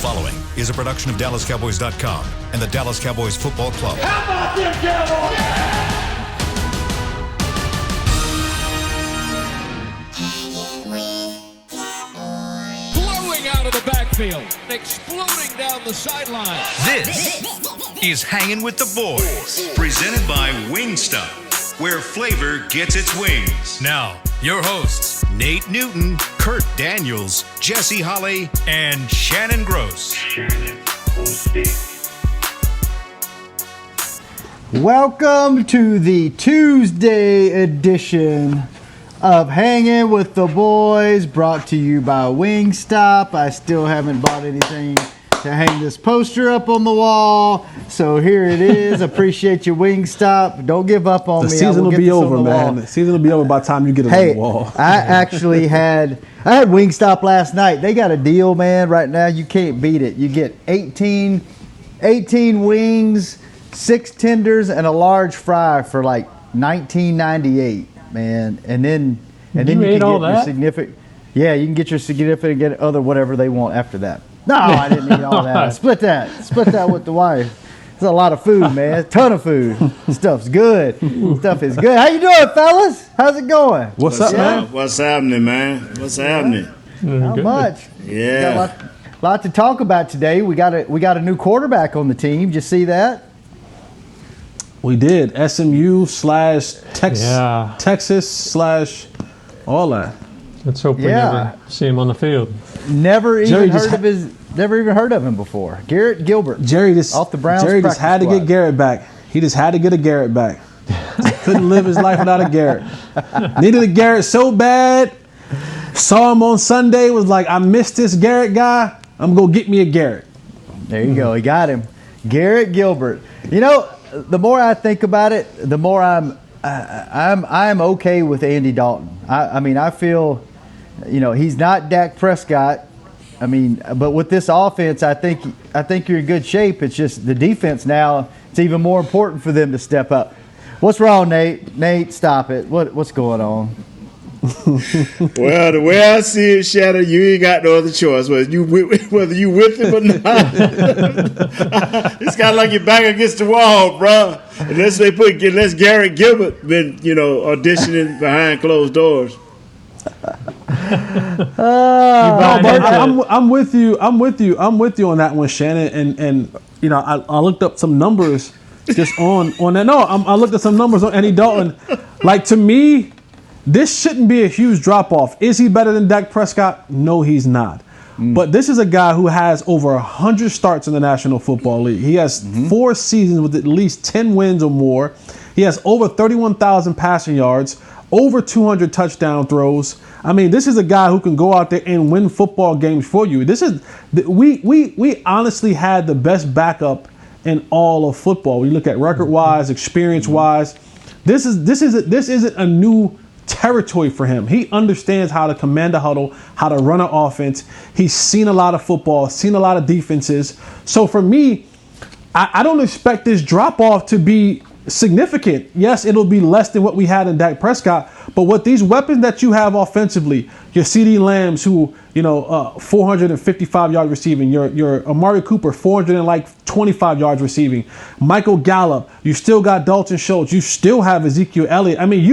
following is a production of DallasCowboys.com and the Dallas Cowboys Football Club. How about them Cowboys? Blowing out of the backfield, exploding down the sideline. This is Hangin' with the Boys, presented by Wingstop, where flavor gets its wings. Now, your hosts, Nate Newton, Kurt Daniels, Jesse Holley, and Shannon Gross. Welcome to the Tuesday edition of Hangin' with the Boys, brought to you by Wingstop. I still haven't bought anything to hang this poster up on the wall, so here it is. Appreciate you, Wingstop. Don't give up on me. The season will be over, man. The season will be over by the time you get it on the wall. I actually had Wingstop last night. They got a deal, man. Right now, you can't beat it. You get 18 wings, 6 tenders, and a large fry for like $19.98, man. And then you can get your significant. Yeah, you can get your significant other whatever they want after that. No, I didn't eat all that. Split that with the wife. It's a lot of food, man. A ton of food. Stuff's good. Stuff is good. How you doing, fellas? How's it going? What's up, man? What's happening, man? What's happening? Not much. Yeah. Got a lot to talk about today. We got a new quarterback on the team. Did you see that? We did. SMU / Texas / all that. Let's hope we never see him on the field. Never even heard of him before. Garrett Gilbert. Off the Browns. Jerry just had to get Garrett back. He just had to get a Garrett back. Couldn't live his life without a Garrett. Needed a Garrett so bad. Saw him on Sunday. Was like, I missed this Garrett guy. I'm gonna go get me a Garrett. There you go. He got him. Garrett Gilbert. You know, the more I think about it, the more I'm okay with Andy Dalton. I mean, I feel, you know, he's not Dak Prescott. I mean, but with this offense, I think you're in good shape. It's just the defense now. It's even more important for them to step up. What's wrong, Nate? Nate, stop it. What's going on? Well, the way I see it, Shadow, you ain't got no other choice. Whether you with him or not, it's kind of like you're back against the wall, bro. Unless Garrett Gilbert been, auditioning behind closed doors. I'm with you on that one, Shannon. And I looked up some numbers just on that. No, I looked at some numbers on Andy Dalton. Like, to me, this shouldn't be a huge drop-off. Is he better than Dak Prescott? No, he's not. But this is a guy who has over 100 starts in the National Football League. He has 4 seasons with at least 10 wins or more. He has over 31,000 passing yards, over 200 touchdown throws. I mean, this is a guy who can go out there and win football games for you. We honestly had the best backup in all of football. When you look at record-wise, experience-wise, this isn't a new territory for him. He understands how to command a huddle, how to run an offense. He's seen a lot of football, seen a lot of defenses. So for me, I don't expect this drop-off to be significant. Yes, it'll be less than what we had in Dak Prescott, but with these weapons that you have offensively, your CeeDee Lambs, who 455 yards receiving, your Amari Cooper 425 yards receiving, Michael Gallup, you still got Dalton Schultz, you still have Ezekiel Elliott. I mean,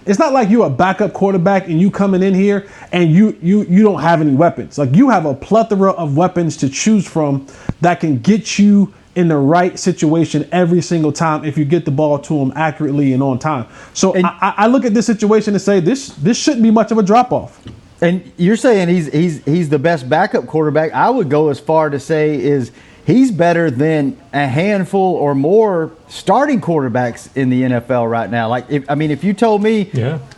it's not like you're a backup quarterback and you coming in here and you don't have any weapons. Like, you have a plethora of weapons to choose from that can get you in the right situation every single time if you get the ball to him accurately and on time. So I look at this situation and say this shouldn't be much of a drop-off. And you're saying he's the best backup quarterback. I would go as far to say is he's better than a handful or more starting quarterbacks in the NFL right now. Like, if you told me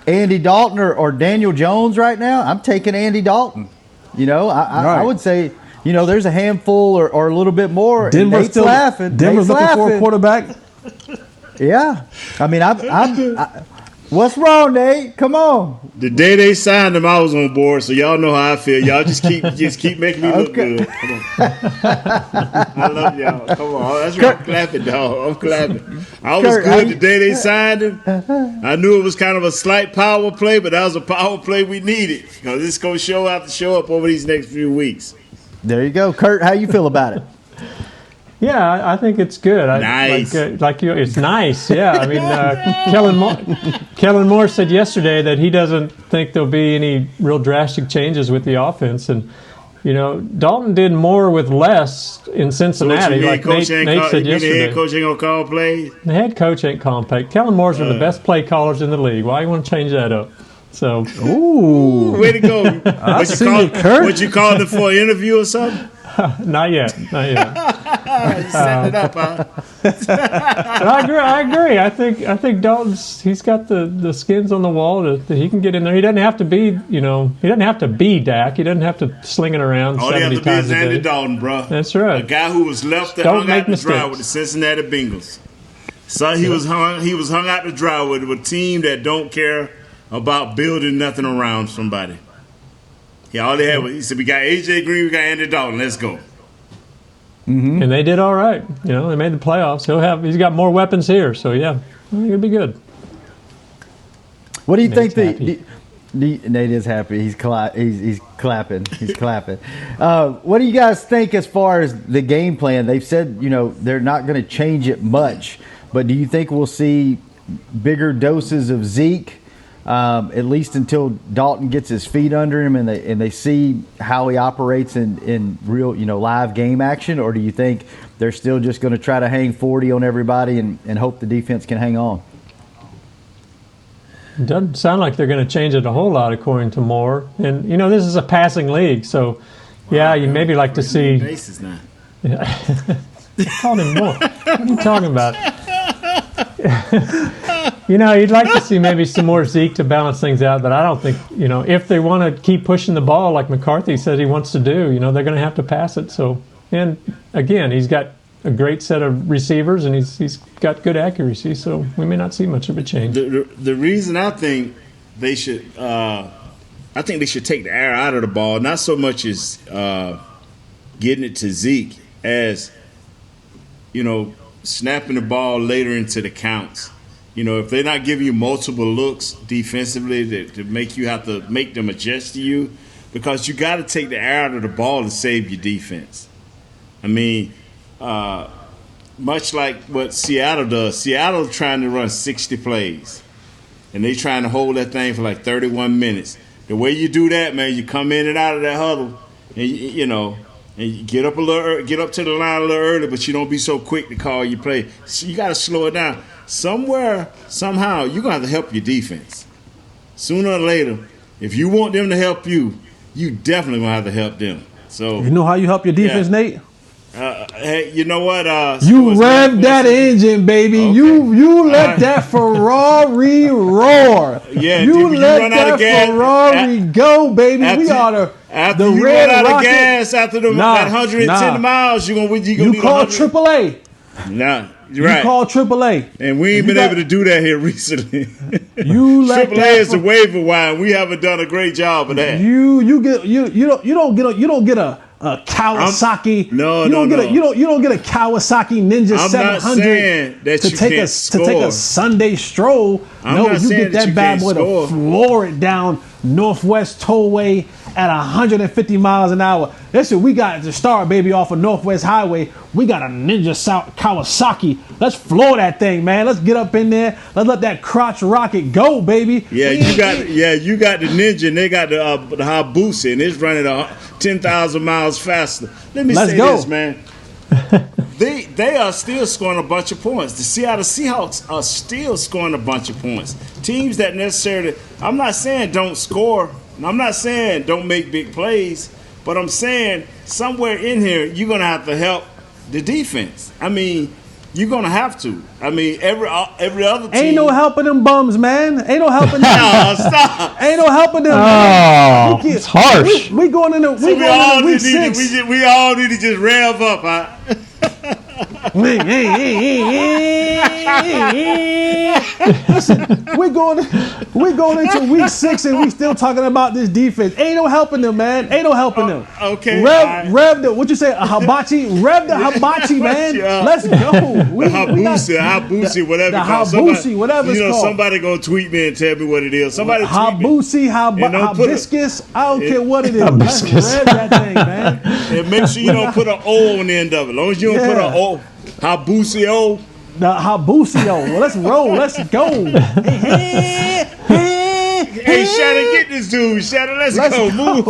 Andy Dalton or Daniel Jones right now, I'm taking Andy Dalton. I would say, there's a handful or a little bit more. Denver's laughing. Denver's looking for a quarterback. Yeah. I mean, what's wrong, Nate? Come on. The day they signed him, I was on board, so y'all know how I feel. Y'all just keep making me look good. Come on. I love y'all. Come on. That's right. I'm clapping, dog. I'm clapping. I was good the day they signed him. I knew it was kind of a slight power play, but that was a power play we needed. Because it's going to show up over these next few weeks. There you go. Kurt, how you feel about it? Yeah, I think it's good. Nice. It's nice. Yeah, I mean, Kellen Moore said yesterday that he doesn't think there'll be any real drastic changes with the offense, and Dalton did more with less in Cincinnati. So like Nate said yesterday. The head coach ain't gonna call plays. The head coach ain't calling plays. Kellen Moore's one of the best play callers in the league. Why you want to change that up? So, ooh, way to go! What you called him for an interview or something? Not yet. You setting it up, huh? I agree. I think Dalton's he's got the skins on the wall that he can get in there. He doesn't have to be, he doesn't have to be Dak. He doesn't have to sling it around All 70 times a day. All he has to be is Andy Dalton, bro. That's right. A guy who was left that hung out to dry with the Cincinnati Bengals. So he was hung out to dry with a team that don't care about building nothing around somebody. He said, we got A.J. Green, we got Andy Dalton, let's go. Mm-hmm. And they did all right. They made the playoffs. He's got more weapons here, so yeah, I think it'll be good. What do you think? Nate is happy. He's clapping. He's clapping. What do you guys think as far as the game plan? They've said they're not going to change it much, but do you think we'll see bigger doses of Zeke? At least until Dalton gets his feet under him and they see how he operates in real, live game action? Or do you think they're still just going to try to hang 40 on everybody and hope the defense can hang on? It doesn't sound like they're going to change it a whole lot, according to Moore. And, this is a passing league, so, yeah, you maybe like to see... Bases now. Call him Moore. What are you talking about? You'd like to see maybe some more Zeke to balance things out, but I don't think, if they want to keep pushing the ball like McCarthy says he wants to do, they're going to have to pass it. So, and again, he's got a great set of receivers and he's got good accuracy, so we may not see much of a change. The reason I think they should, take the air out of the ball, not so much as getting it to Zeke as, snapping the ball later into the counts. If they're not giving you multiple looks defensively to make you have to make them adjust to you, because you got to take the air out of the ball to save your defense. I mean, much like what Seattle does. Seattle trying to run 60 plays, and they trying to hold that thing for like 31 minutes. The way you do that, man, you come in and out of that huddle, and and you get up to the line a little early, but you don't be so quick to call your play. So you got to slow it down. Somewhere, somehow, you're going to have to help your defense. Sooner or later, if you want them to help you, you definitely going to have to help them. So you know how you help your defense, Nate? Hey, you know what? You rev that engine, baby. Okay. You let that Ferrari roar. Yeah, you let that Ferrari go, baby. We are the you red run out rocket. of gas after that 110 miles, you're gonna you call AAA. Nah, you're right. You call AAA, and we ain't been able to do that here recently. You let AAA is a waiver wire. We haven't done a great job of that. You don't get a Kawasaki. You don't get a Kawasaki Ninja 700 to take a Sunday stroll. You get that bad boy to floor it down Northwest Tollway at 150 miles an hour. Listen, we got to start, baby, off of Northwest Highway. We got a Ninja Kawasaki. Let's floor that thing, man. Let's get up in there. Let's let that crotch rocket go, baby. Yeah, you got the Ninja, and they got the Hayabusa, and it's running 10,000 miles faster. Let me say this, man. They are still scoring a bunch of points. The Seattle Seahawks are still scoring a bunch of points. Teams that necessarily, I'm not saying don't score, and I'm not saying don't make big plays, but I'm saying somewhere in here you're going to have to help the defense. I mean, you're going to have to. I mean, every other team. Ain't no helping them bums, man. Ain't no helping them. No, stop. Ain't no helping them. Oh, it's harsh. We going into week 6. We all need to just rev up, huh? Listen, we're going into week 6 and we still talking about this defense. Ain't no helping them, man. Ain't no helping them. Okay. Rev the what you say? A hibachi? Rev the hibachi, man. Let's go. The habusi, whatever. The habusi, whatever it's called. Somebody gonna tweet me and tell me what it is. Somebody habusi, hibiscus. I don't care what it is. Let's rev that thing, man. And make sure you don't put an O on the end of it. As long as you don't put an O, habusi O. The habusio. Well, let's roll. Let's go. Hey, Shannon, get this dude. Shannon, let's go. Move.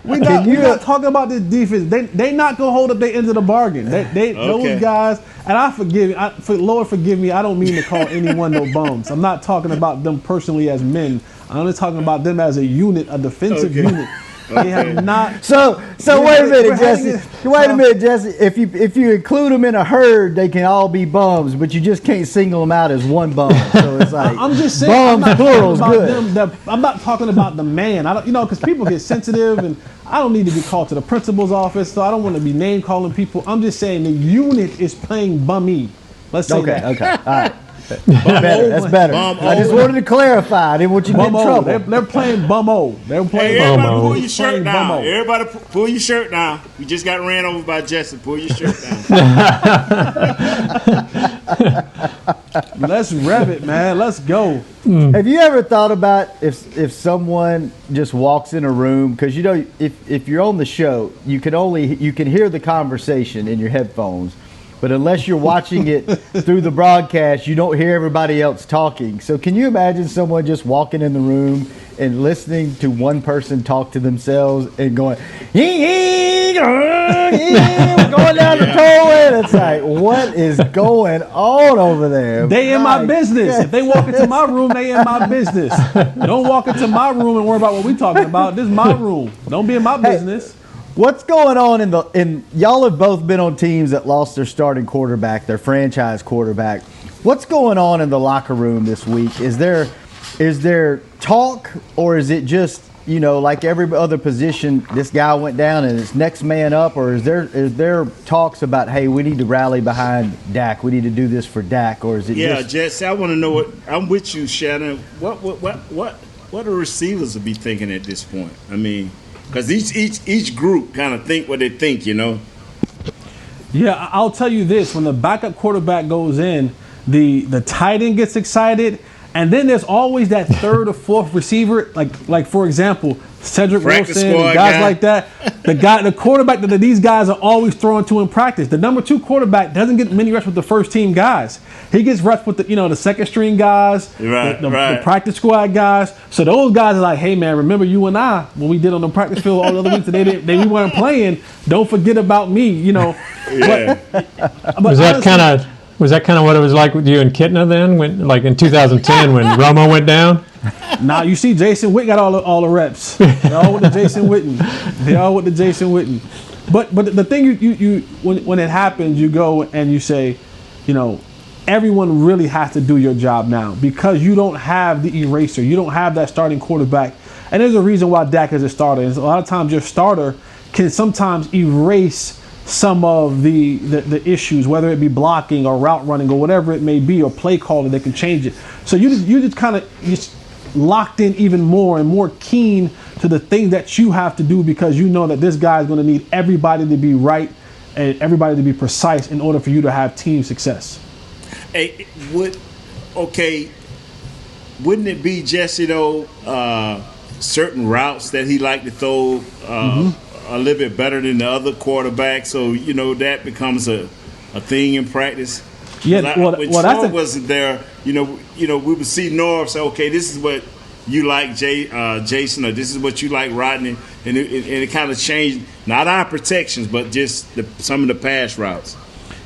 We're not talking about this defense. They not gonna hold up their end of the bargain. Those guys. And I forgive. Lord forgive me. I don't mean to call anyone no bums. I'm not talking about them personally as men. I'm only talking about them as a unit, a defensive unit. They have not. So wait a minute, Jesse. Wait a minute, Jesse. If you include them in a herd, they can all be bums, but you just can't single them out as one bum. So it's like I'm just saying. bums plural is good. I'm not talking about the man. Because people get sensitive, and I don't need to be called to the principal's office, so I don't want to be name calling people. I'm just saying the unit is playing bummy. Let's say that. Okay. All right. That's better. I just wanted to clarify. I didn't want you to get in trouble. They're playing bum-o. They're playing everybody bum-o. pull your shirt down. Everybody pull your shirt down. We just got ran over by Jesse. Pull your shirt down. Let's rev it, man. Let's go. Have you ever thought about if someone just walks in a room, because if you're on the show, you can hear the conversation in your headphones. But unless you're watching it through the broadcast, you don't hear everybody else talking. So can you imagine someone just walking in the room and listening to one person talk to themselves and going, we're going down the toilet. It's like, what is going on over there? They in my business. If they walk into my room, they in my business. Don't walk into my room and worry about what we talking about. This is my room. Don't be in my business. What's going on in y'all have both been on teams that lost their starting quarterback, their franchise quarterback. What's going on in the locker room this week? Is there talk, or is it just, like every other position, this guy went down and it's next man up, or is there talks about, hey, we need to rally behind Dak, we need to do this for Dak, or is it just Jesse, I want to know what I'm with you, Shannon. What the receivers will be thinking at this point? I mean, because each group kind of think what they think, Yeah, I'll tell you this: when the backup quarterback goes in, the tight end gets excited, and then there's always that third or fourth receiver, like for example, Cedric Wilson, and guys like that. The quarterback that these guys are always throwing to in practice. The number 2 quarterback doesn't get many reps with the first team guys. He gets reps with the second string guys, the practice squad guys. So those guys are like, hey man, remember you and I when we did on the practice field all the other weeks that we weren't playing. Don't forget about me, Yeah. Was that kind of what it was like with you and Kitna then, when like in 2010 when Romo went down? Now you see Jason Witten got all the reps. They're all with the Jason Witten. But the thing you when it happens, you go and you say, everyone really has to do your job now, because you don't have the eraser. You don't have that starting quarterback. And there's a reason why Dak is a starter. And a lot of times your starter can sometimes erase some of the issues, whether it be blocking or route running or whatever it may be, or play calling. They can change it. So you just kind of locked in even more and more keen to the thing that you have to do, because you know that this guy is going to need everybody to be right and everybody to be precise in order for you to have team success. Hey, wouldn't it be, Jesse, certain routes that he liked to throw a little bit better than the other quarterback, so that becomes a thing in practice? Yeah, when Norv wasn't there, we would see Norv say, okay, this is what you like, Jason, or this is what you like, Rodney, and it kind of changed, not our protections, but just some of the pass routes.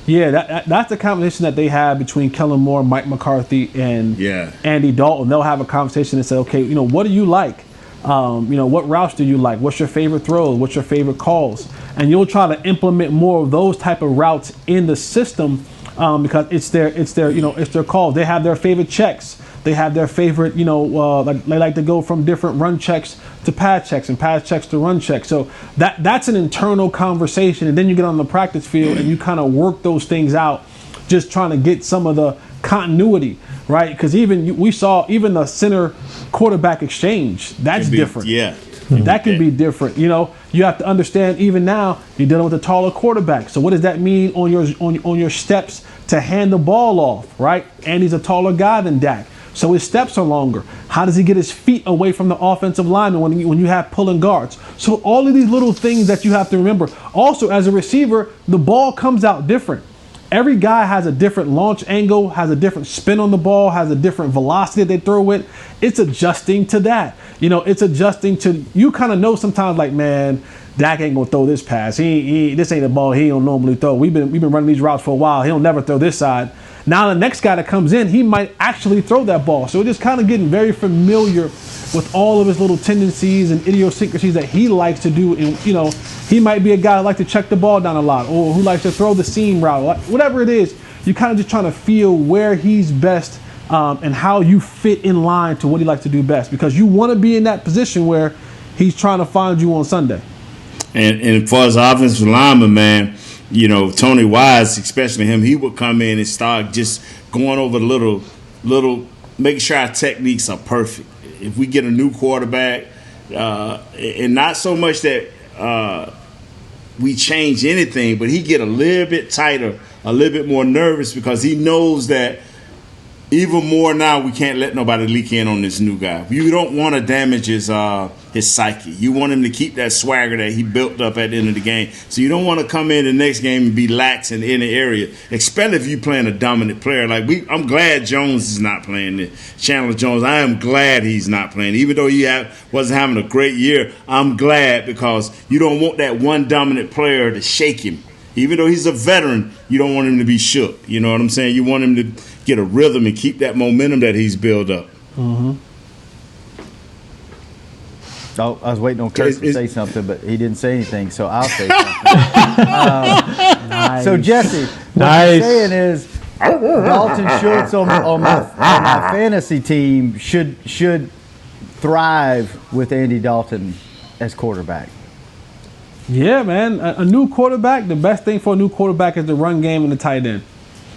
Yeah, that's the conversation that they have between Kellen Moore, Mike McCarthy, and Andy Dalton. They'll have a conversation and say, okay, what do you like? What routes do you like? What's your favorite throws? What's your favorite calls? And you'll try to implement more of those type of routes in the system, because it's their calls. They have their favorite checks. They have their favorite, they like to go from different run checks to pass checks and pass checks to run checks. So that's an internal conversation. And then you get on the practice field and you kind of work those things out, just trying to get some of the continuity, right? Because we saw even the center quarterback exchange. That's different. Yeah. That can be different. You know, you have to understand even now you're dealing with a taller quarterback. So what does that mean on your steps to hand the ball off, right? And he's a taller guy than Dak. So his steps are longer. How does he get his feet away from the offensive lineman when you have pulling guards? So all of these little things that you have to remember. Also, as a receiver, the ball comes out different. Every guy has a different launch angle, has a different spin on the ball, has a different velocity they throw it. It's adjusting to that. You know, it's adjusting to, you kind of know sometimes like, man, Dak ain't gonna throw this pass. This ain't a ball he don't normally throw. We've been running these routes for a while. He'll never throw this side. Now the next guy that comes in, he might actually throw that ball. So we're just kind of getting very familiar with all of his little tendencies and idiosyncrasies that he likes to do. And, you know, he might be a guy who likes to check the ball down a lot or who likes to throw the seam route. Whatever it is, you're kind of just trying to feel where he's best and how you fit in line to what he likes to do best. Because you want to be in that position where he's trying to find you on Sunday. And as far as offensive lineman, man, you know, Tony Wise, especially him, he would come in and start just going over little, making sure our techniques are perfect. If we get a new quarterback, and not so much that we change anything, but he get a little bit tighter, a little bit more nervous because he knows that even more now we can't let nobody leak in on this new guy. You don't want to damage his psyche. You want him to keep that swagger that he built up at the end of the game. So you don't want to come in the next game and be lax in any area, especially if you're playing a dominant player. I'm glad Jones is not playing this. Chandler Jones, I am glad he's not playing. Even though he wasn't having a great year, I'm glad because you don't want that one dominant player to shake him. Even though he's a veteran, you don't want him to be shook. You know what I'm saying? You want him to get a rhythm and keep that momentum that he's built up. Mm-hmm. Oh, I was waiting on Kurt to say something, but he didn't say anything, so I'll say something. Nice. So, Jesse, what you're saying is Dalton Schultz on my fantasy team should thrive with Andy Dalton as quarterback. Yeah, man. A new quarterback, the best thing for a new quarterback is the run game and the tight end.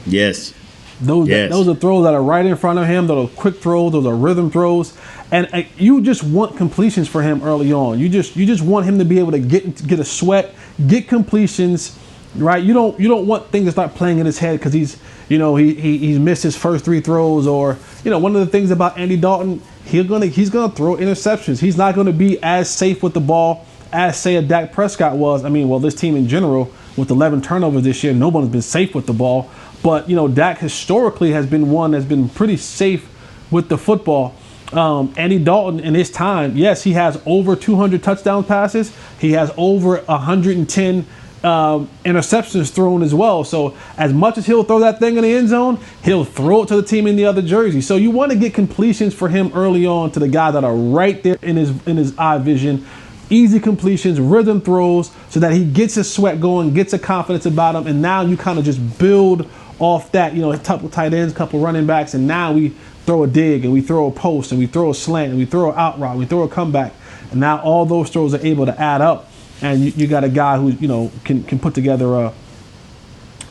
Yes. Those are throws that are right in front of him. Those are quick throws. Those are rhythm throws. And you just want completions for him early on. You just want him to be able to get a sweat, get completions, right? You don't want things to start playing in his head because he's missed his first 3 throws or one of the things about Andy Dalton, he's gonna throw interceptions. He's not gonna be as safe with the ball as say a Dak Prescott was. I mean, well, this team in general with 11 turnovers this year, no one's been safe with the ball. But Dak historically has been one that's been pretty safe with the football. Andy Dalton in his time, yes, he has over 200 touchdown passes. He has over 110 interceptions thrown as well. So as much as he'll throw that thing in the end zone, he'll throw it to the team in the other jersey. So you want to get completions for him early on to the guys that are right there in his eye vision. Easy completions, rhythm throws, so that he gets his sweat going, gets a confidence about him, and now you kind of just build off that, a couple tight ends, couple running backs, and now we throw a dig, and we throw a post, and we throw a slant, and we throw an out route, and we throw a comeback, and now all those throws are able to add up, and you got a guy who can put together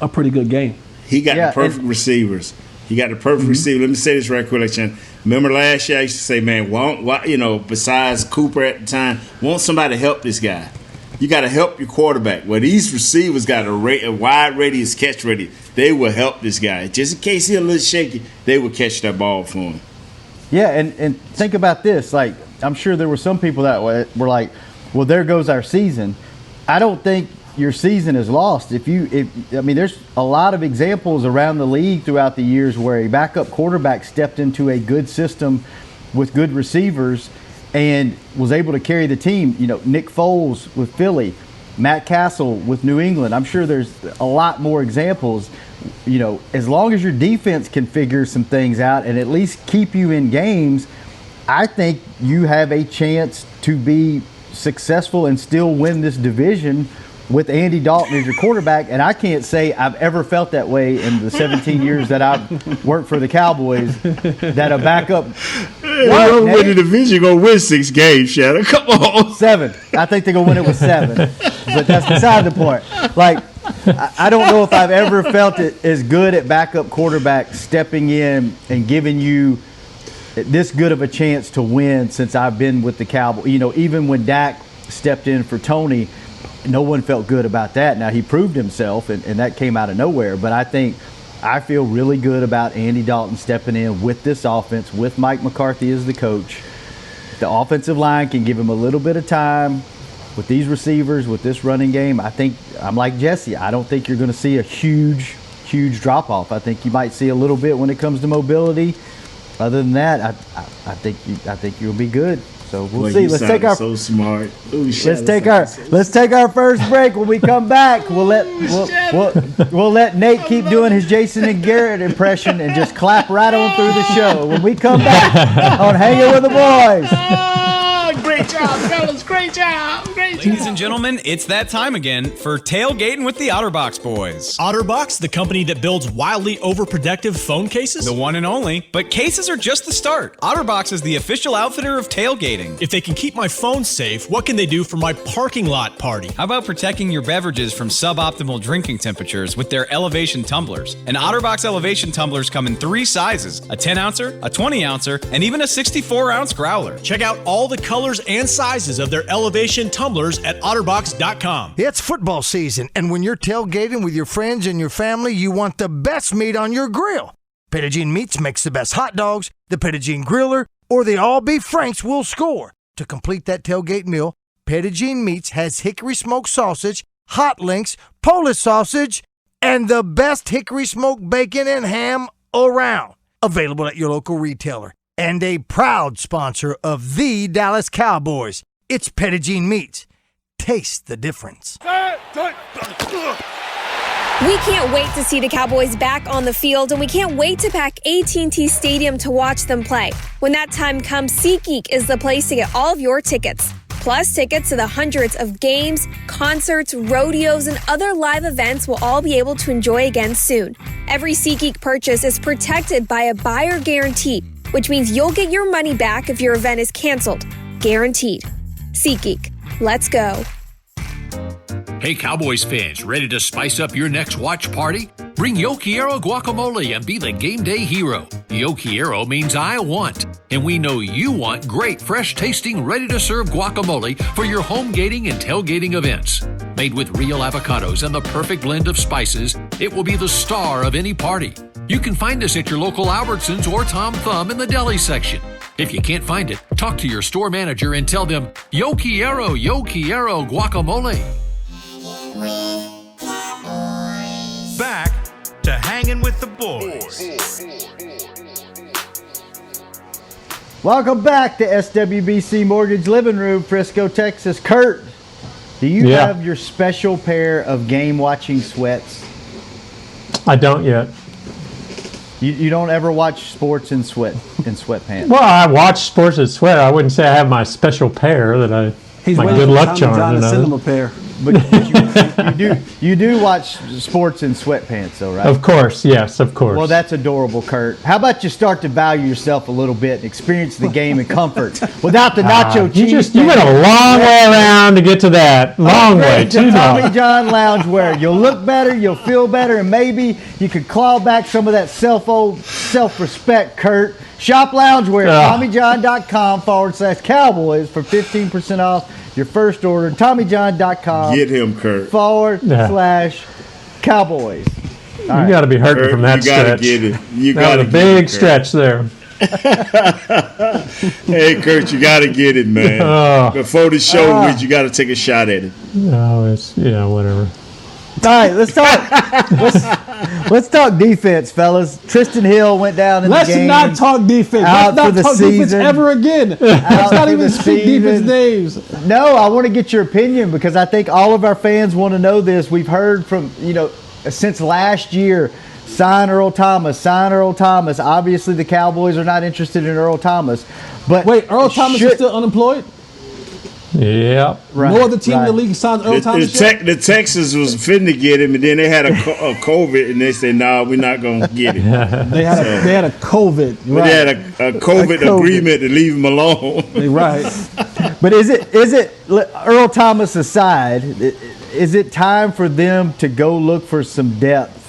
a pretty good game. He got the perfect receivers. He got the perfect receiver. Let me say this right quick, Chen. Remember last year I used to say, man, besides Cooper at the time, want somebody to help this guy. You got to help your quarterback. Well, these receivers got a wide radius catch ready. They will help this guy. Just in case he's a little shaky, they will catch that ball for him. Yeah, and think about this. Like, I'm sure there were some people that were like, well, there goes our season. I don't think your season is lost. There's a lot of examples around the league throughout the years where a backup quarterback stepped into a good system with good receivers and was able to carry the team. Nick Foles with Philly, Matt Castle with New England. I'm sure there's a lot more examples. As long as your defense can figure some things out and at least keep you in games, I think you have a chance to be successful and still win this division with Andy Dalton as your quarterback. And I can't say I've ever felt that way in the 17 years that I've worked for the Cowboys, that a backup You're win the division, you're going to win 6 games, Shadow. Come on. 7. I think they're going to win it with 7. But that's beside the point. Like, I don't know if I've ever felt it as good at backup quarterback stepping in and giving you this good of a chance to win since I've been with the Cowboys. Even when Dak stepped in for Tony, no one felt good about that. Now, he proved himself, and that came out of nowhere. But I feel really good about Andy Dalton stepping in with this offense, with Mike McCarthy as the coach. The offensive line can give him a little bit of time with these receivers, with this running game. I think I'm like Jesse. I don't think you're going to see a huge drop-off. I think you might see a little bit when it comes to mobility. Other than that, I think you'll be good. So we'll see. Let's take our so smart. Ooh, let's take our first break. When we come back, we'll let Nate keep doing his Jason and Garrett impression and just clap right on through the show. When we come back on Hangin' with the Boys. Great job, fellas. Great job. Ladies and gentlemen, it's that time again for Tailgating with the OtterBox Boys. OtterBox, the company that builds wildly overprotective phone cases? The one and only. But cases are just the start. OtterBox is the official outfitter of tailgating. If they can keep my phone safe, what can they do for my parking lot party? How about protecting your beverages from suboptimal drinking temperatures with their Elevation Tumblers? And OtterBox Elevation Tumblers come in 3 sizes, a 10-ouncer, a 20-ouncer, and even a 64-ounce growler. Check out all the colors and sizes of their Elevation Tumblers at otterbox.com. It's football season, and when you're tailgating with your friends and your family, you want the best meat on your grill. Pettigene Meats makes the best hot dogs, the Pettigene Griller, or the all-beef Franks will score. To complete that tailgate meal, Pettigene Meats has hickory smoked sausage, hot links, Polish sausage, and the best hickory smoked bacon and ham around. Available at your local retailer. And a proud sponsor of the Dallas Cowboys. It's Pettigene Meats. Taste the difference. We can't wait to see the Cowboys back on the field, and we can't wait to pack AT&T Stadium to watch them play. When that time comes, SeatGeek is the place to get all of your tickets. Plus, tickets to the hundreds of games, concerts, rodeos, and other live events we'll all be able to enjoy again soon. Every SeatGeek purchase is protected by a buyer guarantee, which means you'll get your money back if your event is canceled. Guaranteed. SeatGeek. Let's go. Hey, Cowboys fans, ready to spice up your next watch party? Bring Yo Quiero guacamole and be the game day hero. Yo Quiero means I want, and we know you want great, fresh-tasting, ready-to-serve guacamole for your home gating and tailgating events. Made with real avocados and the perfect blend of spices, it will be the star of any party. You can find us at your local Albertsons or Tom Thumb in the deli section. If you can't find it, talk to your store manager and tell them, Yo Quiero guacamole. Back to Hangin' with the Boys. Welcome back to SWBC Mortgage Living Room, Frisco, Texas. Kurt, do you have your special pair of game-watching sweats? I don't yet. You don't ever watch sports in sweatpants? Well, I watch sports in sweat. I wouldn't say I have my special pair that He's my waiting good for luck Tommy charm. John to send him a pair. But you do watch sports in sweatpants, though, right? Of course, yes, of course. Well, that's adorable, Kurt. How about you start to value yourself a little bit and experience the game in comfort without the nacho cheese? You went a long way around to get to that. Long way, too long. Tommy John loungewear. You'll look better, you'll feel better, and maybe you could claw back some of that self-respect, Kurt. Shop loungewear at TommyJohn.com/Cowboys for 15% off your first order. TommyJohn.com. Get him, Kurt. /Cowboys. You got to be hurting from that stretch. You gotta get it. You that got was a big stretch there. Hey, Kurt, you got to get it, man. Before the show, you got to take a shot at it. No, it's whatever. All right, let's talk defense, fellas. Tristan Hill went down in the game. Let's not talk defense. Let's not talk defense ever again. Let's not even speak defense names. No, I want to get your opinion because I think all of our fans want to know this. We've heard from, since last year, sign Earl Thomas. Obviously, the Cowboys are not interested in Earl Thomas. But wait, Earl Thomas is still unemployed? Yeah, right. No other team in the league signed Earl Thomas. The Texans was finna get him, and then they had a COVID, and they said, "No, we're not gonna get him." They had a COVID. Right. They had a COVID agreement to leave him alone. Right. But is it Earl Thomas aside? is it time for them to go look for some depth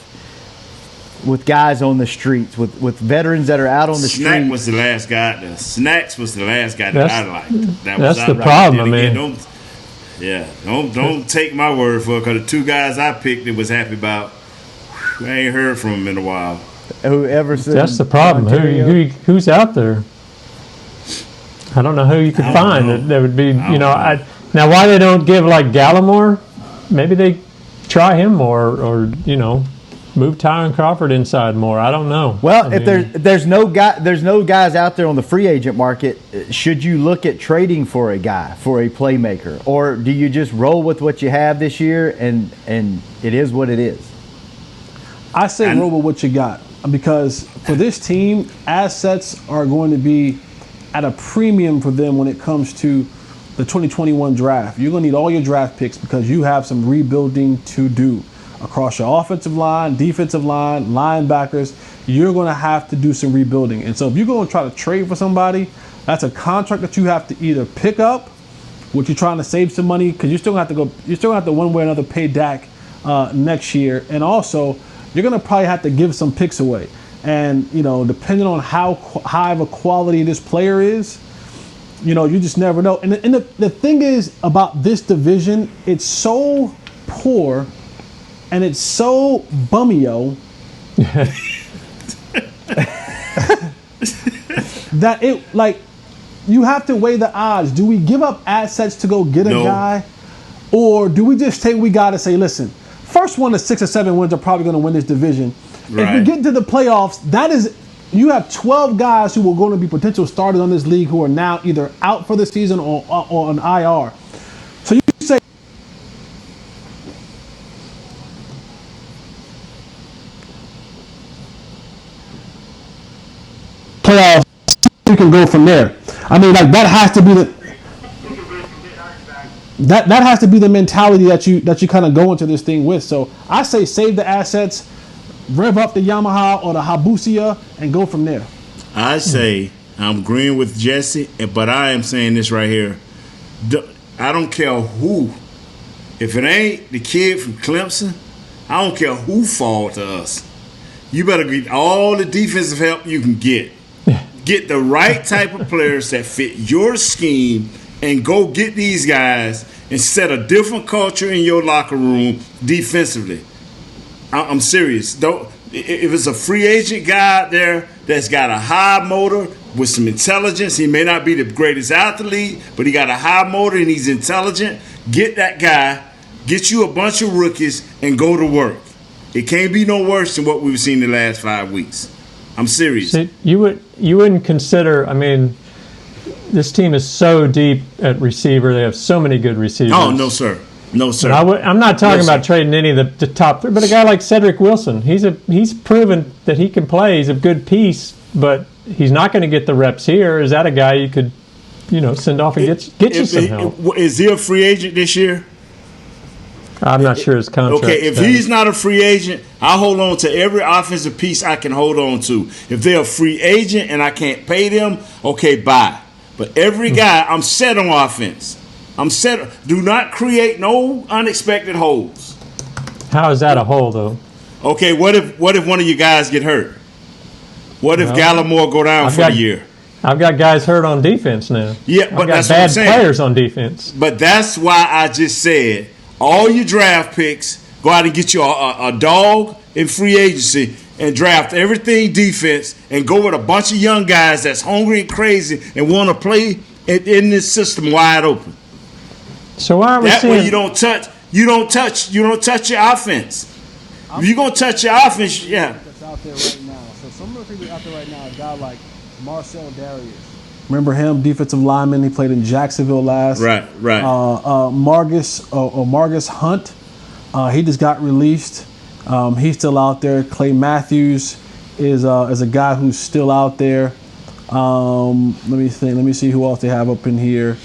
with guys on the streets, with veterans that are out on the street? Snacks was the last guy that I liked. That's the problem, man. Don't take my word for it, because the two guys I picked and was happy about, I ain't heard from them in a while. Whoever said that's the problem. Who's out there? I don't know who you could find that would be. Now why they don't give like Gallimore? Maybe they try him more, or move Tyron Crawford inside more. I don't know. Well, there's no guys out there on the free agent market. Should you look at trading for a guy, for a playmaker, or do you just roll with what you have this year and it is what it is? I say roll with what you got, because for this team, assets are going to be at a premium for them when it comes to the 2021 draft. You're going to need all your draft picks because you have some rebuilding to do across your offensive line, defensive line, linebackers. You're going to have to do some rebuilding. And so if you're going to try to trade for somebody, that's a contract that you have to either pick up, which you're trying to save some money, because you still have to one way or another pay Dak next year. And also, you're going to probably have to give some picks away. And, depending on how high of a quality this player is, you just never know. And the thing is about this division, it's so poor and it's so bummio that you have to weigh the odds. Do we give up assets to go get a guy? Or do we just say we got to say, listen, first 1 to 6 or 7 wins are probably going to win this division. Right. If we get into the playoffs, you have 12 guys who are going to be potential starters on this league who are now either out for the season or on IR. So you say playoffs, you can go from there. I mean, that has to be that has to be the mentality that you kind of go into this thing with. So I say save the assets, rev up the Yamaha or the Habusia, and go from there. I say, I'm agreeing with Jesse, but I am saying this right here. I don't care who. If it ain't the kid from Clemson, I don't care who fall to us. You better get all the defensive help you can get. Get the right type of players that fit your scheme and go get these guys and set a different culture in your locker room defensively. I'm serious. If it's a free agent guy out there that's got a high motor with some intelligence, he may not be the greatest athlete, but he got a high motor and he's intelligent, get that guy, get you a bunch of rookies, and go to work. It can't be no worse than what we've seen the last 5 weeks. I'm serious. See, you wouldn't consider, this team is so deep at receiver. They have so many good receivers. Oh, no, sir. No, sir. I'm not talking about trading any of the top 3, but a guy like Cedric Wilson, he's proven that he can play. He's a good piece, but he's not going to get the reps here. Is that a guy you could, send off and get you some help? Is he a free agent this year? I'm not sure his contract. Okay, if he's not a free agent, I hold on to every offensive piece I can hold on to. If they're a free agent and I can't pay them, okay, bye. But every guy, I'm set on offense. I'm set. Do not create no unexpected holes. How is that a hole, though? Okay, what if one of you guys get hurt? What if Gallimore go down for the year? I've got guys hurt on defense now. Yeah, but that's what I'm saying. Bad players on defense. But that's why I just said all your draft picks, go out and get you a dog in free agency and draft everything defense and go with a bunch of young guys that's hungry and crazy and want to play in this system wide open. So why are we that way you don't touch your offense. If you're gonna touch your offense, that's out there right now. So some of the people out there right now, a guy like Marcel Darius. Remember him, defensive lineman. He played in Jacksonville last. Right. Margus Hunt. He just got released. He's still out there. Clay Matthews is a guy who's still out there. Let me think. Let me see who else they have up in here.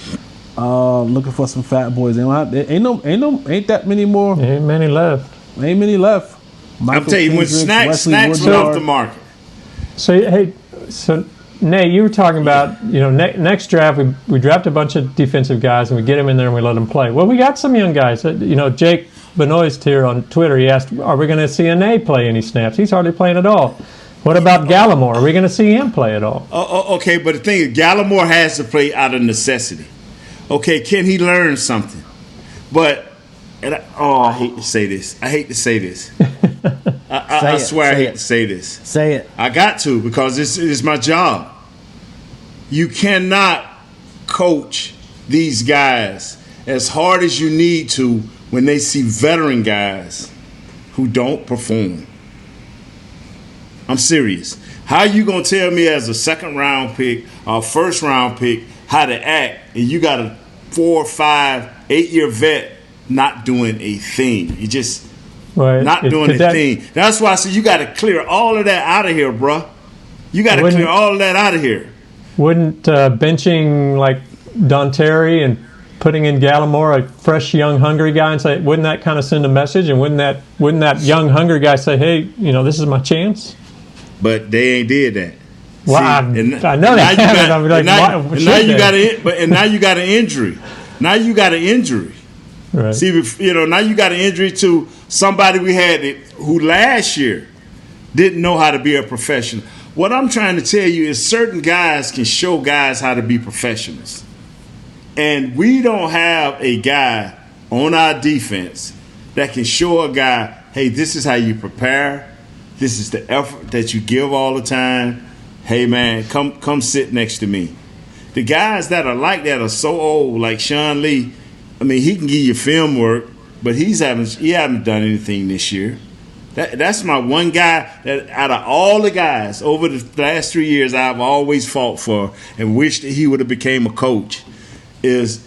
Looking for some fat boys. Ain't that many more? Ain't many left. I'm telling you, when Snacks went off the market. So Nate, you were talking about, next draft, we draft a bunch of defensive guys and we get them in there and we let them play. Well, we got some young guys. Jake Benoist here on Twitter, he asked, are we going to see Nate play any snaps? He's hardly playing at all. What about Gallimore? Are we going to see him play at all? Okay, but the thing is, Gallimore has to play out of necessity. Okay, can he learn something? But, I hate to say this. I swear I hate to say this. Say it. I got to, because this is my job. You cannot coach these guys as hard as you need to when they see veteran guys who don't perform. I'm serious. How you going to tell me as a second-round pick or first-round pick how to act, and you got a 4, 5, 8-year vet not doing a thing? You just not doing a thing. That's why I said you got to clear all of that out of here, bruh. You got to clear all of that out of here. Wouldn't benching like Don Terry and putting in Gallimore, a fresh, young, hungry guy, and say, wouldn't that kind of send a message? And wouldn't that young, hungry guy say, hey, this is my chance? But they ain't did that. Well, I know they haven't. Now you got an injury. Now you got an injury. Right. See, now you got an injury to somebody we had who last year didn't know how to be a professional. What I'm trying to tell you is certain guys can show guys how to be professionals. And we don't have a guy on our defense that can show a guy, hey, this is how you prepare. This is the effort that you give all the time. Hey, man, come sit next to me. The guys that are like that are so old, like Sean Lee. I mean, he can give you film work, but he haven't done anything this year. That's my one guy that out of all the guys over the last 3 years I've always fought for and wished that he would have became a coach it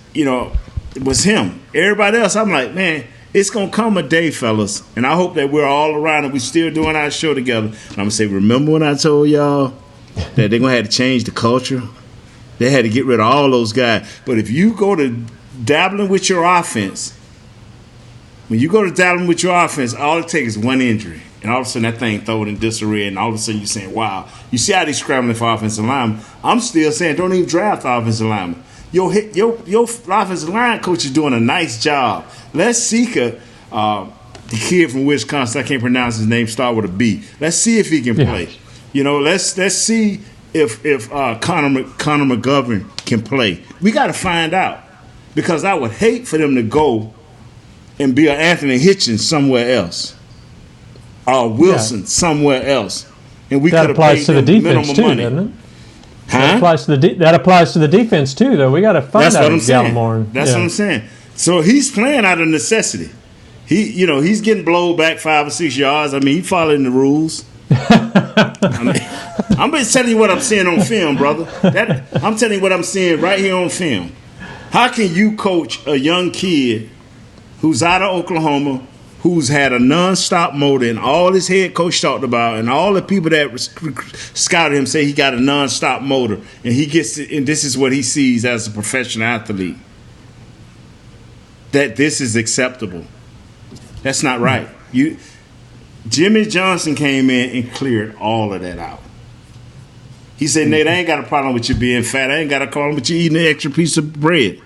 was him. Everybody else, I'm like, man, it's going to come a day, fellas, and I hope that we're all around and we're still doing our show together. And I'm going to say, remember when I told y'all that they're going to have to change the culture? They had to get rid of all those guys. But if you go to dabbling with your offense, all it takes is one injury. And all of a sudden that thing throw it in disarray, and all of a sudden you're saying, wow. You see how they scrambling for offensive linemen. I'm still saying don't even draft offensive linemen. Your offensive line coach is doing a nice job. Les Sika, the kid from Wisconsin, I can't pronounce his name, start with a B. Let's see if he can play. Let's see if Connor McGovern can play. We got to find out, because I would hate for them to go and be an Anthony Hitchens somewhere else, or Wilson somewhere else, and we could have paid them minimum money. Doesn't it? That applies to the defense too, though. We got to find out Gallimore. That's what I'm saying. So he's playing out of necessity. He's getting blown back 5 or 6 yards. I mean, he's following the rules. I'm just telling you what I'm seeing on film, brother. I'm telling you what I'm seeing right here on film. How can you coach a young kid who's out of Oklahoma, who's had a non-stop motor, and all his head coach talked about, and all the people that scouted him say he got a non-stop motor, and he gets it, and this is what he sees as a professional athlete, that this is acceptable? That's not right. Jimmy Johnson came in and cleared all of that out. He said, Nate, I ain't got a problem with you being fat. I ain't got a problem with you eating an extra piece of bread.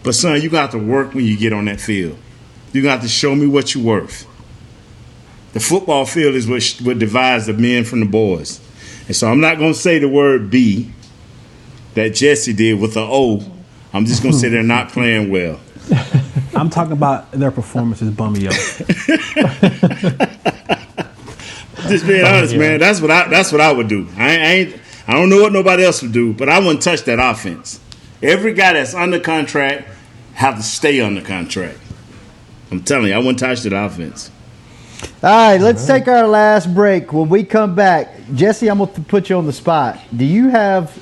But, son, you got to work when you get on that field. You got to show me what you're worth. The football field is what divides the men from the boys. And so I'm not going to say the word B that Jesse did with an O. I'm just going to say they're not playing well. I'm talking about their performances, bummy yo. Just being honest, man. That's what I would do. I don't know what nobody else would do, but I wouldn't touch that offense. Every guy that's under contract have to stay under contract. I'm telling you, I wouldn't touch that offense. All right, let's take our last break. When we come back, Jesse, I'm going to put you on the spot. Do you have,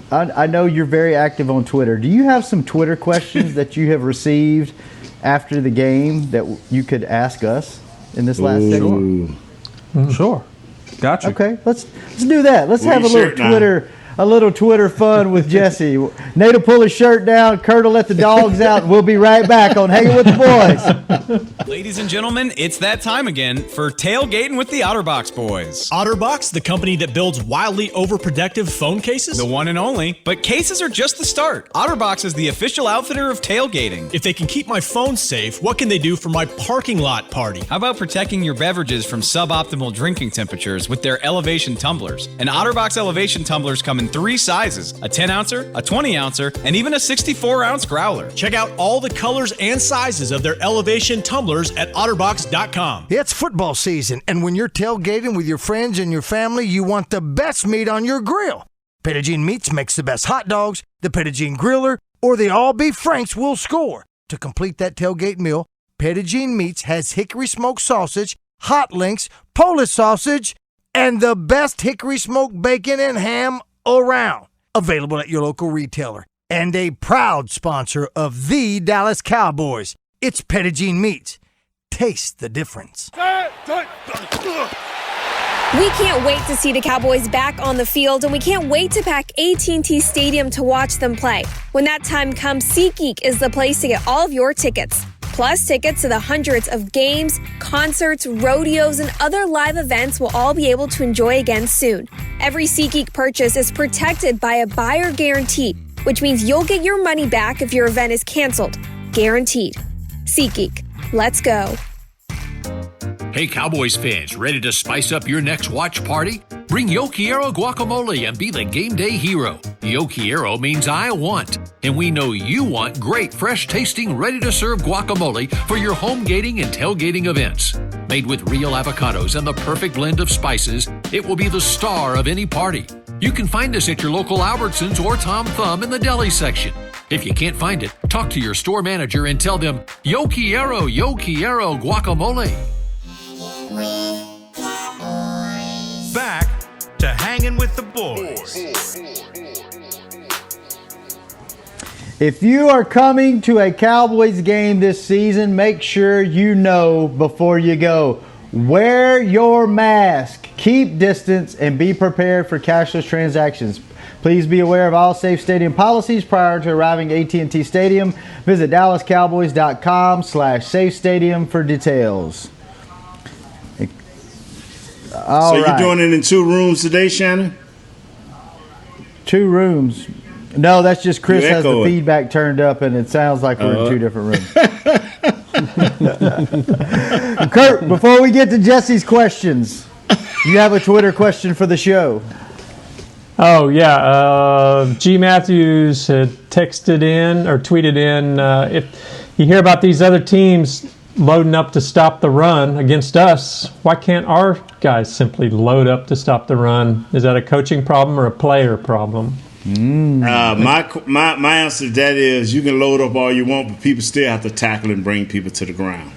I know you're very active on Twitter. Do you have some Twitter questions that you have received after the game that you could ask us in this last segment? Sure. Got you. Okay, let's do that. Let's have a little Twitter. Twitter fun with Jesse. Nate will pull his shirt down, Kurt will let the dogs out, and we'll be right back on Hanging with the Boys. Ladies and gentlemen, it's that time again for Tailgating with the OtterBox Boys. OtterBox, the company that builds wildly overprotective phone cases? The one and only. But cases are just the start. OtterBox is the official outfitter of tailgating. If they can keep my phone safe, what can they do for my parking lot party? How about protecting your beverages from suboptimal drinking temperatures with their elevation tumblers? And OtterBox elevation tumblers come in 3 sizes: a 10-ouncer, a 20-ouncer, and even a 64-ounce growler. Check out all the colors and sizes of their elevation tumblers at otterbox.com. It's football season, and when you're tailgating with your friends and your family, you want the best meat on your grill. Pettigene Meats makes the best hot dogs, the Pettigene Griller, or the all-beef Franks will score. To complete that tailgate meal, Pettigene Meats has hickory smoked sausage, hot links, Polish sausage, and the best hickory smoked bacon and ham around. Available at your local retailer. And a proud sponsor of the Dallas Cowboys. It's Pettigene Meats. Taste the difference. We can't wait to see the Cowboys back on the field, and we can't wait to pack AT&T Stadium to watch them play. When that time comes, SeatGeek is the place to get all of your tickets. Plus, tickets to the hundreds of games, concerts, rodeos, and other live events we'll all be able to enjoy again soon. Every SeatGeek purchase is protected by a buyer guarantee, which means you'll get your money back if your event is canceled. Guaranteed. SeatGeek. Let's go. Hey, Cowboys fans, ready to spice up your next watch party? Bring Yo Quiero guacamole and be the game day hero. Yo Quiero means I want, and we know you want great, fresh-tasting, ready-to-serve guacamole for your home gating and tailgating events. Made with real avocados and the perfect blend of spices, it will be the star of any party. You can find us at your local Albertsons or Tom Thumb in the deli section. If you can't find it, talk to your store manager and tell them, Yo Quiero guacamole. Back to Hanging with the Boys. If you are coming to a Cowboys game this season, make sure you know before you go. Wear your mask, keep distance, and be prepared for cashless transactions. Please be aware of all safe stadium policies prior to arriving at AT&T Stadium. Visit DallasCowboys.com/safe stadium for details. So you're doing it in 2 rooms today, Shannon? 2 rooms. No, that's just Chris has the it. feedback turned up, and it sounds like we're in 2 different rooms. Kurt, before we get to Jesse's questions, you have a Twitter question for the show. Oh, yeah. G. Matthews had texted in or tweeted in, if you hear about these other teams loading up to stop the run against us, why can't our guys simply load up to stop the run? Is that a coaching problem or a player problem? My answer to that is you can load up all you want, but people still have to tackle and bring people to the ground.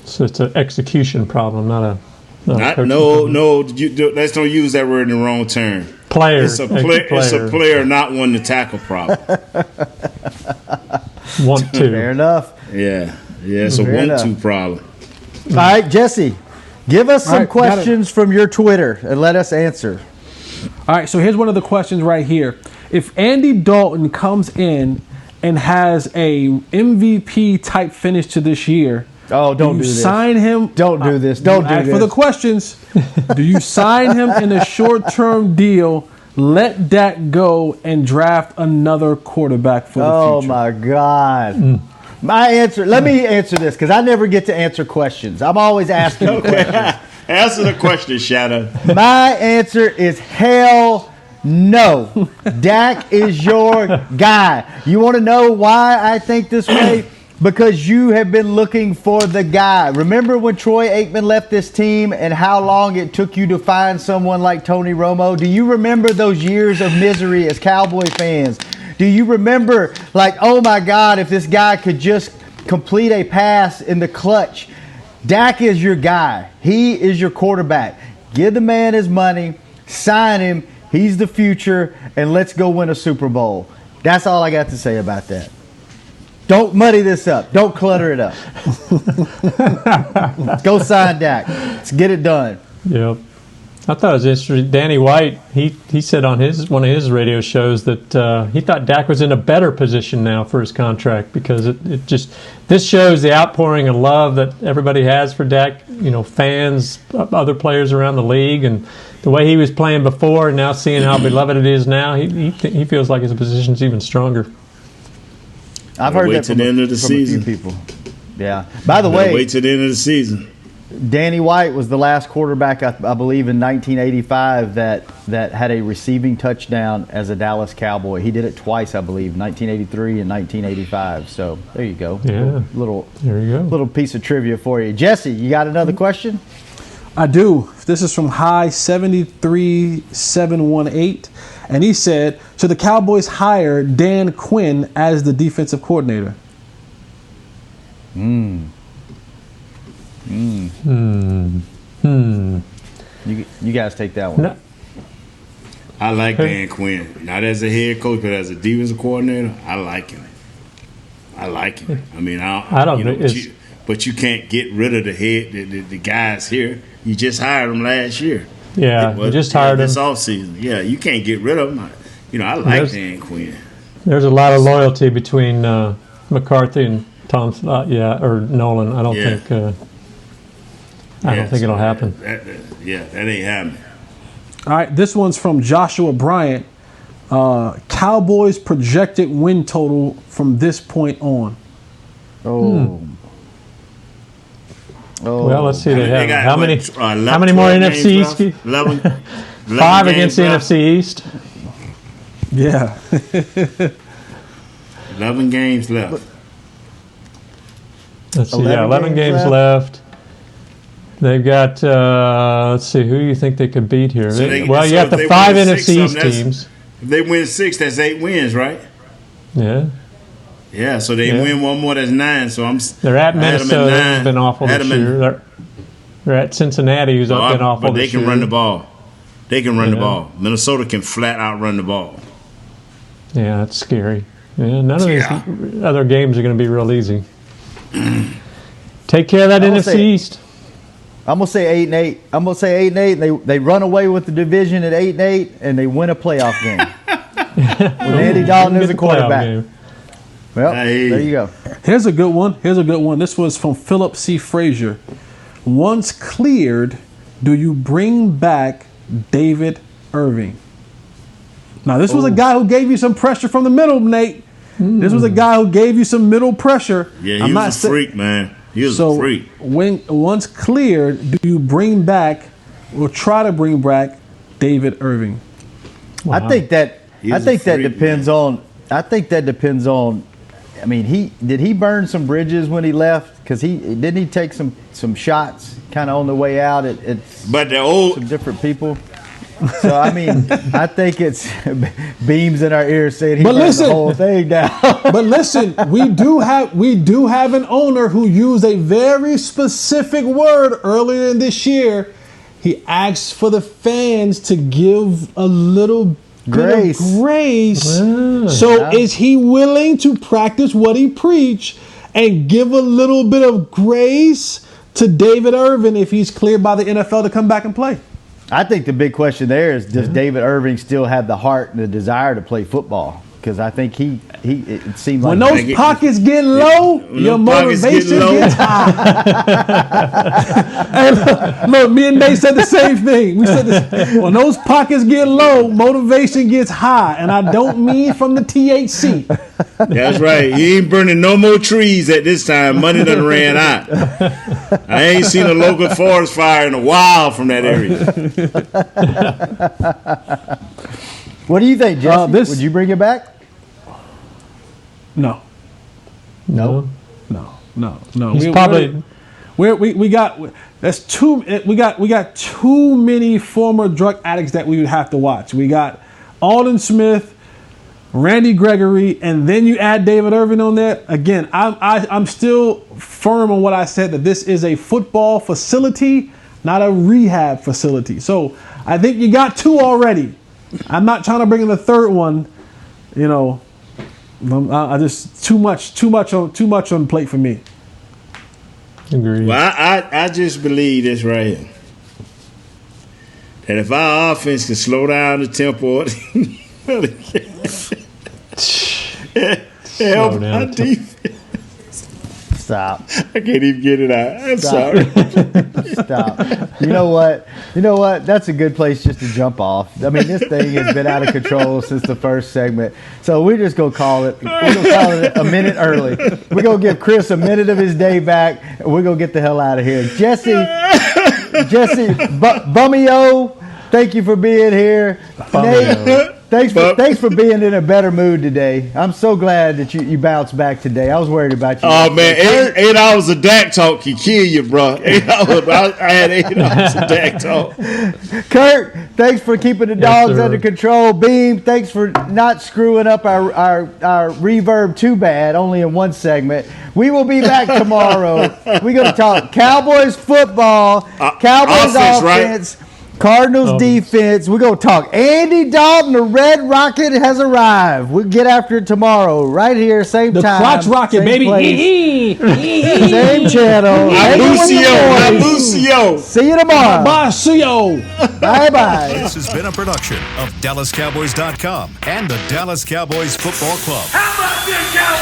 So it's an execution problem, not a coaching no. problem. Let's don't use that word in the wrong term. Player. It's a player, not one to tackle problem. Want to. Fair enough. Yeah, it's a 1-2 problem. All right, Jesse, give us some questions from your Twitter and let us answer. All right, so here's one of the questions right here. If Andy Dalton comes in and has a MVP type finish to this year, don't do this. Sign him? Don't do this. Don't do this. For the questions, do you sign him in a short-term deal, let Dak go, and draft another quarterback for the future? Oh, my God. My answer, let me answer this, because I never get to answer questions. I'm always asking questions. Answer the question, Shadow. My answer is hell no. Dak is your guy. You want to know why I think this way? Because you have been looking for the guy. Remember when Troy Aikman left this team and how long it took you to find someone like Tony Romo? Do you remember those years of misery as Cowboy fans? Do you remember, like, oh my God, if this guy could just complete a pass in the clutch? Dak is your guy. He is your quarterback. Give the man his money, sign him. He's the future, and let's go win a Super Bowl. That's all I got to say about that. Don't muddy this up. Don't clutter it up. Let's go sign Dak. Let's get it done. Yep. I thought it was interesting. Danny White, he said on one of his radio shows that he thought Dak was in a better position now for his contract because this shows the outpouring of love that everybody has for Dak. Fans, other players around the league, and the way he was playing before, and now seeing how beloved it is now, he feels like his position's even stronger. I've heard that from a few people. Yeah. By the way, wait till the end of the season. Danny White was the last quarterback, I believe, in 1985 that had a receiving touchdown as a Dallas Cowboy. He did it twice, I believe, 1983 and 1985. So there you go. Yeah. There you go. Little piece of trivia for you. Jesse, you got another question? I do. This is from High 73718, and he said, "Should the Cowboys hire Dan Quinn as the defensive coordinator?" You guys take that one. No. I like Dan Quinn. Not as a head coach, but as a defensive coordinator, I like him. I mean, I don't know. But you can't get rid of the guys here. You just hired them last year. Yeah, you just hired them this offseason. Yeah, you can't get rid of them. I like Dan Quinn. There's a lot of loyalty between McCarthy and Tom, or Nolan. I don't think it'll happen. That ain't happening. All right, this one's from Joshua Bryant. Cowboys projected win total from this point on. Well, let's see. They have how many more NFC East? 11 5 against the NFC East. Yeah. 11 games left. Let's see. 11 games left. They've got. Let's see. Who do you think they could beat here? You got the 5 NFC East teams. If they win 6, that's 8 wins, right? Yeah. Yeah, so they win one more, that's 9. So they're at Minnesota, who's been awful this year. They're at Cincinnati, who's been awful this year. But they can run the ball. They can run the ball. Minnesota can flat out run the ball. Yeah, that's scary. Yeah, none of these other games are going to be real easy. Take care of that NFC East. I'm gonna say 8-8. I'm gonna say 8-8. They run away with the division at 8-8, and they win a playoff game. With Andy Dalton as a quarterback. Well, there you go. Here's a good one. This was from Philip C. Frazier. Once cleared, do you bring back David Irving? Now, this was a guy who gave you some pressure from the middle, Nate. This was a guy who gave you some middle pressure. Yeah, he was a freak, man. He was a freak. Once cleared, do you bring back or try to bring back David Irving? Wow. I think that depends on. I mean, did he burn some bridges when he left? Because didn't he take some shots kind of on the way out at some different people. So I mean, I think it's beams in our ears saying he burned the whole thing down. But listen, we do have an owner who used a very specific word earlier in this year. He asked for the fans to give a little grace. Is he willing to practice what he preached and give a little bit of grace to David Irving if he's cleared by the NFL to come back and play? I think the big question there is, does David Irving still have the heart and the desire to play football? Because I think it seems like when those pockets get low, your motivation gets high. And look, me and Nate said the same thing. We said this. When those pockets get low, motivation gets high, and I don't mean from the THC. That's right. He ain't burning no more trees at this time. Money done ran out. I ain't seen a local forest fire in a while from that area. What do you think, Jesse? Would you bring it back? No. He's we got too many former drug addicts that we would have to watch. We got Alden Smith, Randy Gregory, and then you add David Irving on there. Again, I'm still firm on what I said, that this is a football facility, not a rehab facility. So I think you got 2 already. I'm not trying to bring in the third one. I just too much on the plate for me. Agreed. Well, I just believe this right here. And if our offense can slow down the tempo, help our defense. Stop. I can't even get it out. I'm sorry. Stop. You know what? That's a good place just to jump off. I mean, this thing has been out of control since the first segment. So we're just going to call it. We're going to call it a minute early. We're going to give Chris a minute of his day back, and we're going to get the hell out of here. Jesse, Bummio, thank you for being here. Nate, thanks for being in a better mood today. I'm so glad that you bounced back today. I was worried about you. Oh man, 8 hours of Dak talk can kill you, bro. 8 hours. I had 8 hours of Dak talk. Kurt, thanks for keeping the dogs under control. Beam, thanks for not screwing up our reverb too bad, only in one segment. We will be back tomorrow. We're going to talk Cowboys football, Cowboys offense. Right? Cardinals defense. We're going to talk Andy Dalton, the Red Rocket has arrived. We'll get after it tomorrow, right here, same time. The Crotch Rocket, baby. Same channel. Abusio. See you tomorrow. Bye-bye. This has been a production of DallasCowboys.com and the Dallas Cowboys Football Club. How about this, Cowboys?